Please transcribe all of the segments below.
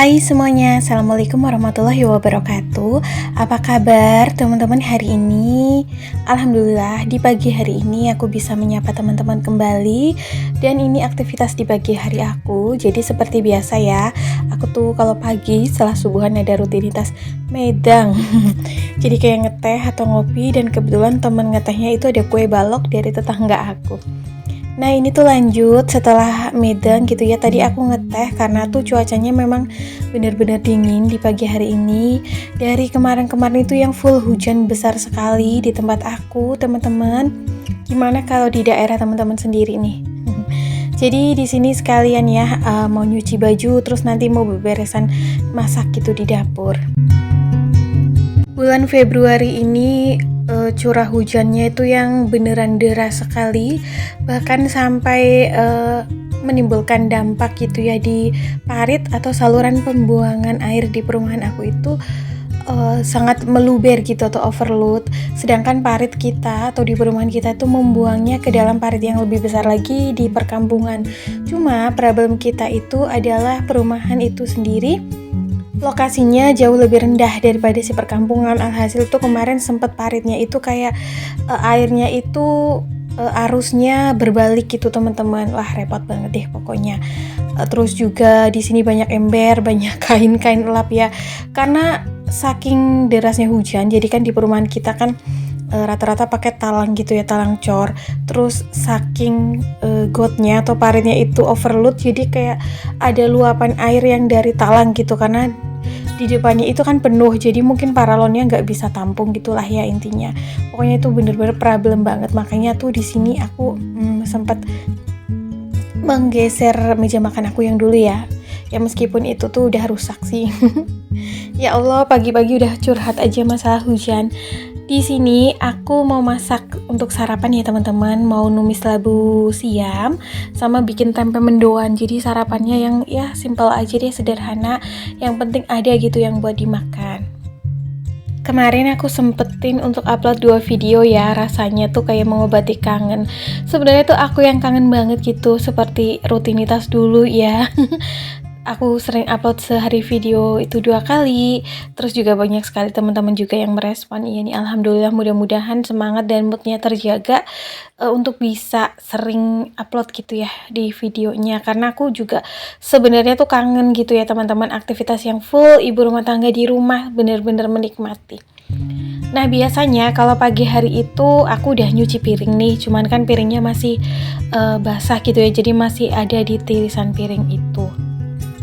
Hai semuanya, Assalamualaikum warahmatullahi wabarakatuh. Apa kabar teman-teman hari ini? Alhamdulillah di pagi hari ini aku bisa menyapa teman-teman kembali. Dan ini aktivitas di pagi hari aku. Jadi seperti biasa ya, aku tuh kalau pagi setelah subuhan ada rutinitas medang. Jadi kayak ngeteh atau ngopi, dan kebetulan temen ngetehnya itu ada kue balok dari tetangga aku. Nah ini tuh lanjut setelah medang gitu ya. Tadi aku ngeteh karena tuh cuacanya memang benar-benar dingin di pagi hari ini. Dari kemarin-kemarin itu yang full hujan besar sekali di tempat aku, teman-teman. Gimana kalau di daerah teman-teman sendiri nih? Jadi di sini sekalian ya mau nyuci baju, terus nanti mau beberesan masak gitu di dapur. Bulan Februari ini curah hujannya itu yang beneran deras sekali, bahkan sampai menimbulkan dampak gitu ya di parit atau saluran pembuangan air di perumahan aku itu sangat meluber gitu atau overload. Sedangkan parit kita atau di perumahan kita itu membuangnya ke dalam parit yang lebih besar lagi di perkampungan. Cuma problem kita itu adalah perumahan itu sendiri lokasinya jauh lebih rendah daripada si perkampungan. Alhasil tuh kemarin sempet paritnya itu kayak airnya itu arusnya berbalik gitu teman-teman. Wah repot banget deh pokoknya. Terus juga di sini banyak ember, banyak kain-kain lap ya. Karena saking derasnya hujan, jadi kan di perumahan kita kan rata-rata pakai talang gitu ya, talang cor. Terus saking gotnya atau paritnya itu overload, jadi kayak ada luapan air yang dari talang gitu, karena di depannya itu kan penuh, jadi mungkin paralonnya nggak bisa tampung gitulah ya intinya. Pokoknya itu bener-bener problem banget. Makanya tuh di sini aku sempat menggeser meja makan aku yang dulu ya meskipun itu tuh udah rusak sih. Ya Allah, pagi-pagi udah curhat aja masalah hujan. Di sini aku mau masak untuk sarapan ya teman-teman, mau numis labu siam sama bikin tempe mendoan. Jadi sarapannya yang ya simple aja deh, sederhana, yang penting ada gitu yang buat dimakan. Kemarin aku sempetin untuk upload 2 video ya, rasanya tuh kayak mengobati kangen. Sebenarnya tuh aku yang kangen banget gitu, seperti rutinitas dulu ya. Aku sering upload sehari video itu 2 kali. Terus juga banyak sekali teman-teman juga yang merespon. Iya nih, alhamdulillah, mudah-mudahan semangat dan moodnya terjaga untuk bisa sering upload gitu ya di videonya. Karena aku juga sebenarnya tuh kangen gitu ya teman-teman, aktivitas yang full ibu rumah tangga di rumah, bener-bener menikmati. Nah biasanya kalau pagi hari itu aku udah nyuci piring nih, cuman kan piringnya masih basah gitu ya, jadi masih ada di tirisan piring itu.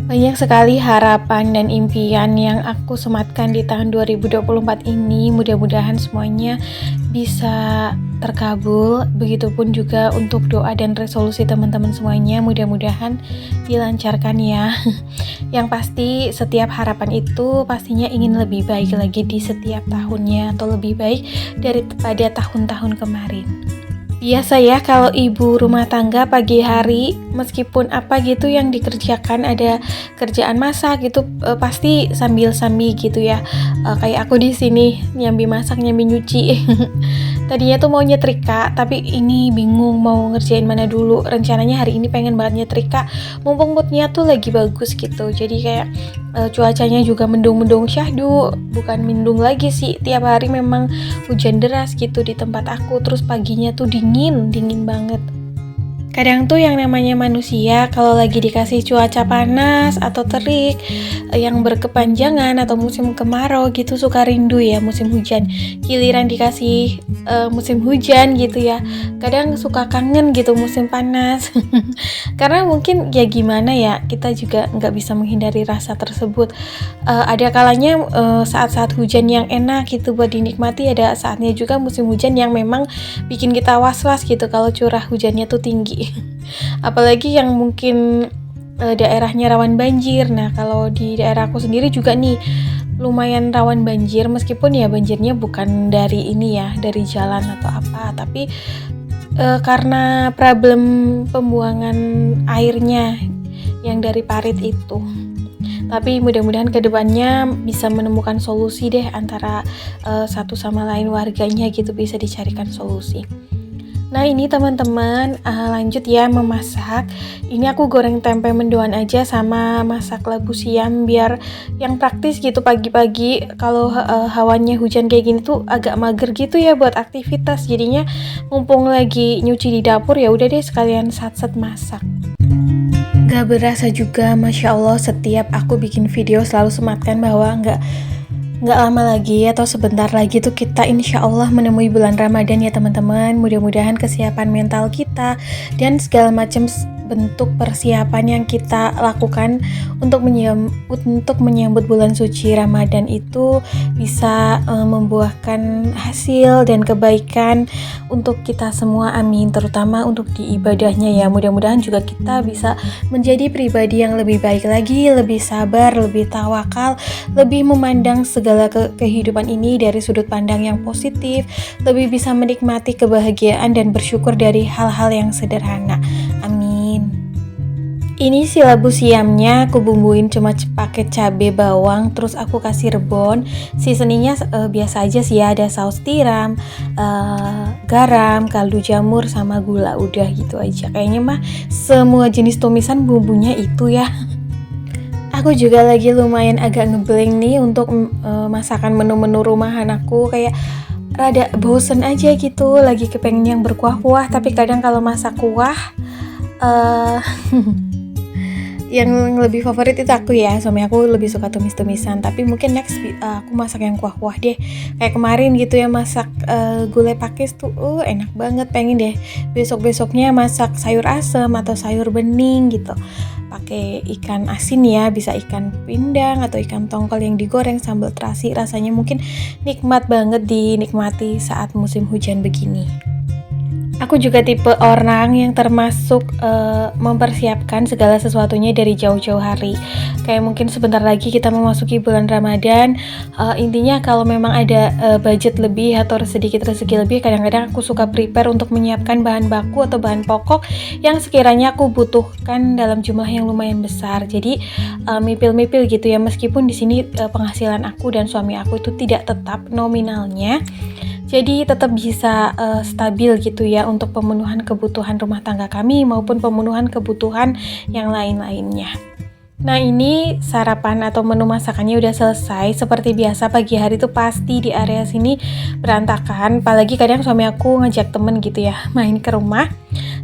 Banyak sekali harapan dan impian yang aku sematkan di tahun 2024 ini. Mudah-mudahan semuanya bisa terkabul. Begitupun juga untuk doa dan resolusi teman-teman semuanya, mudah-mudahan dilancarkan ya. Yang pasti setiap harapan itu pastinya ingin lebih baik lagi di setiap tahunnya, atau lebih baik daripada tahun-tahun kemarin. Biasa ya kalau ibu rumah tangga pagi hari, meskipun apa gitu yang dikerjakan, ada kerjaan masak gitu, pasti sambil-sambil gitu ya. Kayak aku di sini nyambi masak, nyambi nyuci. Tadinya tuh mau nyetrika, tapi ini bingung mau ngerjain mana dulu. Rencananya hari ini pengen banget nyetrika, mumpung moodnya tuh lagi bagus gitu. Jadi kayak cuacanya juga mendung-mendung syahdu, bukan mendung lagi sih. Tiap hari memang hujan deras gitu di tempat aku. Terus paginya tuh dingin banget. Kadang tuh yang namanya manusia kalau lagi dikasih cuaca panas atau terik yang berkepanjangan atau musim kemarau gitu suka rindu ya musim hujan. Giliran dikasih musim hujan gitu ya, kadang suka kangen gitu musim panas. Karena mungkin ya gimana ya, kita juga nggak bisa menghindari rasa tersebut. Ada kalanya saat-saat hujan yang enak gitu buat dinikmati, ada saatnya juga musim hujan yang memang bikin kita was-was gitu kalau curah hujannya tuh tinggi. Apalagi yang mungkin daerahnya rawan banjir. Nah kalau di daerah aku sendiri juga nih lumayan rawan banjir, meskipun ya banjirnya bukan dari ini ya, dari jalan atau apa, tapi karena problem pembuangan airnya yang dari parit itu. Tapi mudah-mudahan kedepannya bisa menemukan solusi deh antara satu sama lain warganya gitu, bisa dicarikan solusi. Nah ini teman-teman, lanjut ya memasak. Ini aku goreng tempe mendoan aja sama masak labu siam biar yang praktis gitu pagi-pagi. Kalau hawanya hujan kayak gini tuh agak mager gitu ya buat aktivitas. Jadinya mumpung lagi nyuci di dapur ya udah deh sekalian sat-sat masak. Gak berasa juga, Masya Allah, setiap aku bikin video selalu sematkan bahwa nggak lama lagi atau sebentar lagi tuh kita insya Allah menemui bulan Ramadan ya teman-teman. Mudah-mudahan kesiapan mental kita dan segala macam bentuk persiapan yang kita lakukan untuk menyambut bulan suci Ramadan itu bisa membuahkan hasil dan kebaikan untuk kita semua, amin, terutama untuk di ibadahnya ya. Mudah-mudahan juga kita bisa menjadi pribadi yang lebih baik lagi, lebih sabar, lebih tawakal, lebih memandang segala kehidupan ini dari sudut pandang yang positif, lebih bisa menikmati kebahagiaan dan bersyukur dari hal-hal yang sederhana, amin. Ini si labu siamnya aku bumbuin cuma pakai cabai bawang, terus aku kasih rebon. Seasoningnya biasa aja sih ya, ada saus tiram, garam, kaldu jamur, sama gula, udah gitu aja. Kayaknya mah semua jenis tumisan bumbunya itu ya. Aku juga lagi lumayan agak ngeblank nih untuk masakan menu-menu rumahan aku, kayak rada bosen aja gitu, lagi kepengen yang berkuah-kuah, tapi kadang kalau masak kuah yang lebih favorit itu aku ya, suami aku lebih suka tumis-tumisan, tapi mungkin next aku masak yang kuah-kuah deh, kayak kemarin gitu ya, masak gulai pakis tuh enak banget, pengen deh besok-besoknya masak sayur asem atau sayur bening gitu, pakai ikan asin ya, bisa ikan pindang atau ikan tongkol yang digoreng sambal terasi, rasanya mungkin nikmat banget dinikmati saat musim hujan begini. Aku juga tipe orang yang termasuk mempersiapkan segala sesuatunya dari jauh-jauh hari. Kayak mungkin sebentar lagi kita memasuki bulan Ramadan. Intinya kalau memang ada budget lebih atau sedikit rezeki lebih, kadang-kadang aku suka prepare untuk menyiapkan bahan baku atau bahan pokok yang sekiranya aku butuhkan dalam jumlah yang lumayan besar. Jadi mipil-mipil gitu ya. Meskipun di sini penghasilan aku dan suami aku itu tidak tetap nominalnya, jadi tetap bisa stabil gitu ya untuk pemenuhan kebutuhan rumah tangga kami maupun pemenuhan kebutuhan yang lain-lainnya. Nah ini sarapan atau menu masakannya udah selesai. Seperti biasa pagi hari tuh pasti di area sini berantakan. Apalagi kadang suami aku ngajak temen gitu ya main ke rumah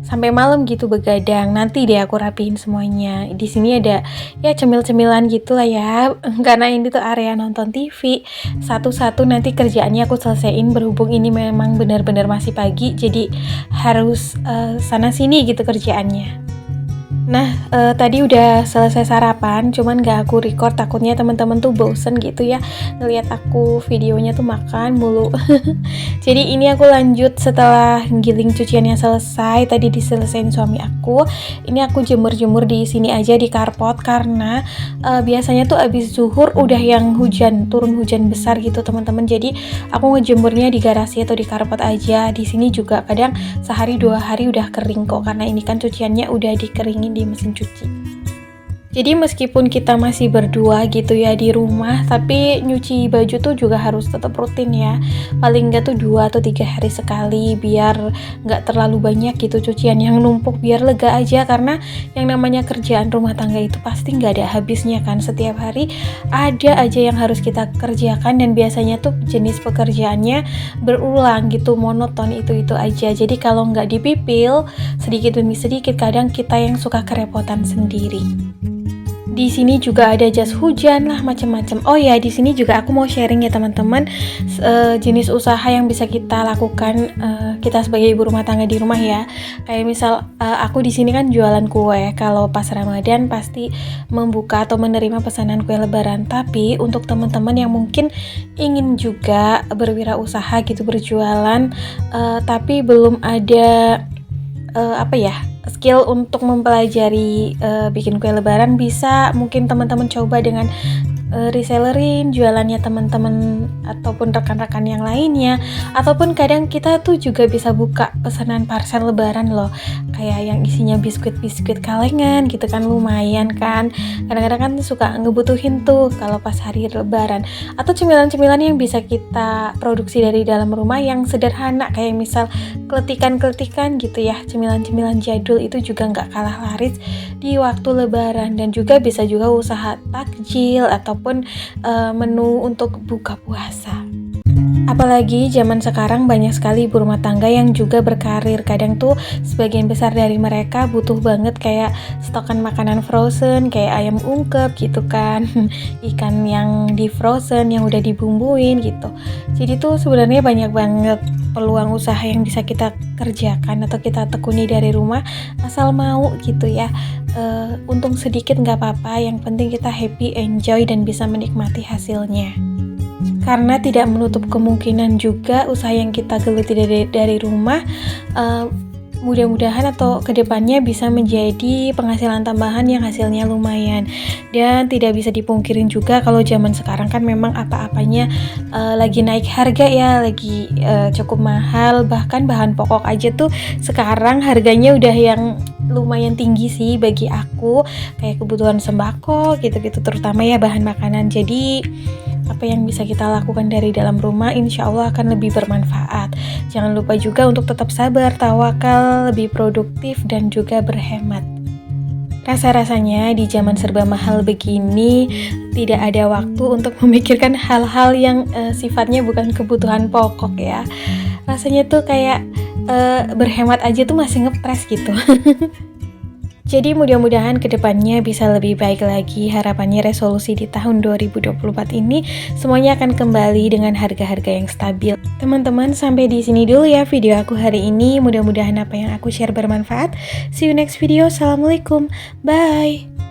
sampai malam gitu begadang. Nanti deh aku rapihin semuanya. Di sini ada ya cemil-cemilan gitu lah ya. Karena ini tuh area nonton TV. Satu-satu nanti kerjaannya aku selesaiin, berhubung ini memang benar-benar masih pagi. Jadi harus sana sini gitu kerjaannya. Nah, tadi udah selesai sarapan, cuman gak aku record, takutnya teman-teman tuh bosen gitu ya ngeliat aku videonya tuh makan mulu. Jadi ini aku lanjut setelah giling cuciannya selesai, tadi diselesain suami aku. Ini aku jemur-jemur di sini aja di karpot karena biasanya tuh abis zuhur udah yang turun hujan besar gitu teman-teman. Jadi aku ngejemurnya di garasi atau di karpot aja. Di sini juga kadang sehari 2 hari udah kering kok, karena ini kan cuciannya udah dikeringin di mesin cuci. Jadi meskipun kita masih berdua gitu ya di rumah, tapi nyuci baju tuh juga harus tetap rutin ya. Paling enggak tuh 2 atau 3 hari sekali, biar enggak terlalu banyak gitu cucian yang numpuk, biar lega aja. Karena yang namanya kerjaan rumah tangga itu pasti enggak ada habisnya kan. Setiap hari ada aja yang harus kita kerjakan, dan biasanya tuh jenis pekerjaannya berulang gitu, monoton itu aja. Jadi kalau enggak dipipil sedikit demi sedikit, kadang kita yang suka kerepotan sendiri. Di sini juga ada jas hujan lah, macam-macam. Oh ya, di sini juga aku mau sharing ya teman-teman, jenis usaha yang bisa kita lakukan kita sebagai ibu rumah tangga di rumah ya. Kayak misal aku di sini kan jualan kue. Kalau pas Ramadan pasti membuka atau menerima pesanan kue Lebaran. Tapi untuk teman-teman yang mungkin ingin juga berwirausaha gitu, berjualan, tapi belum ada skill untuk mempelajari bikin kue Lebaran, bisa mungkin teman-teman coba dengan resellerin jualannya teman-teman ataupun rekan-rekan yang lainnya, ataupun kadang kita tuh juga bisa buka pesanan parcel lebaran loh, kayak yang isinya biskuit-biskuit kalengan gitu kan, lumayan kan. Kadang-kadang kan suka ngebutuhin tuh kalau pas hari lebaran, atau cemilan-cemilan yang bisa kita produksi dari dalam rumah yang sederhana, kayak misal keletikan-keletikan gitu ya. Cemilan-cemilan jadul itu juga nggak kalah laris di waktu lebaran, dan juga bisa juga usaha takjil ataupun menu untuk buka puasa. Apalagi zaman sekarang banyak sekali ibu rumah tangga yang juga berkarir. Kadang tuh sebagian besar dari mereka butuh banget kayak stokan makanan frozen, kayak ayam ungkep gitu kan, ikan yang di frozen yang udah dibumbuin gitu. Jadi tuh sebenarnya banyak banget peluang usaha yang bisa kita kerjakan atau kita tekuni dari rumah, asal mau gitu ya. Untung sedikit nggak apa-apa, yang penting kita happy, enjoy, dan bisa menikmati hasilnya. Karena tidak menutup kemungkinan juga usaha yang kita geluti dari rumah mudah-mudahan atau kedepannya bisa menjadi penghasilan tambahan yang hasilnya lumayan. Dan tidak bisa dipungkirin juga kalau zaman sekarang kan memang apa-apanya lagi naik harga ya, lagi cukup mahal. Bahkan bahan pokok aja tuh sekarang harganya udah yang lumayan tinggi sih bagi aku, kayak kebutuhan sembako gitu-gitu, terutama ya bahan makanan. Jadi apa yang bisa kita lakukan dari dalam rumah insya Allah akan lebih bermanfaat. Jangan lupa juga untuk tetap sabar, tawakal, lebih produktif, dan juga berhemat. Rasa-rasanya di zaman serba mahal begini tidak ada waktu untuk memikirkan hal-hal yang sifatnya bukan kebutuhan pokok ya. Rasanya tuh kayak berhemat aja tuh masih ngepres gitu. Jadi mudah-mudahan kedepannya bisa lebih baik lagi. Harapannya resolusi di tahun 2024 ini semuanya akan kembali dengan harga-harga yang stabil. Teman-teman, sampai di sini dulu ya video aku hari ini. Mudah-mudahan apa yang aku share bermanfaat. See you next video. Assalamualaikum. Bye.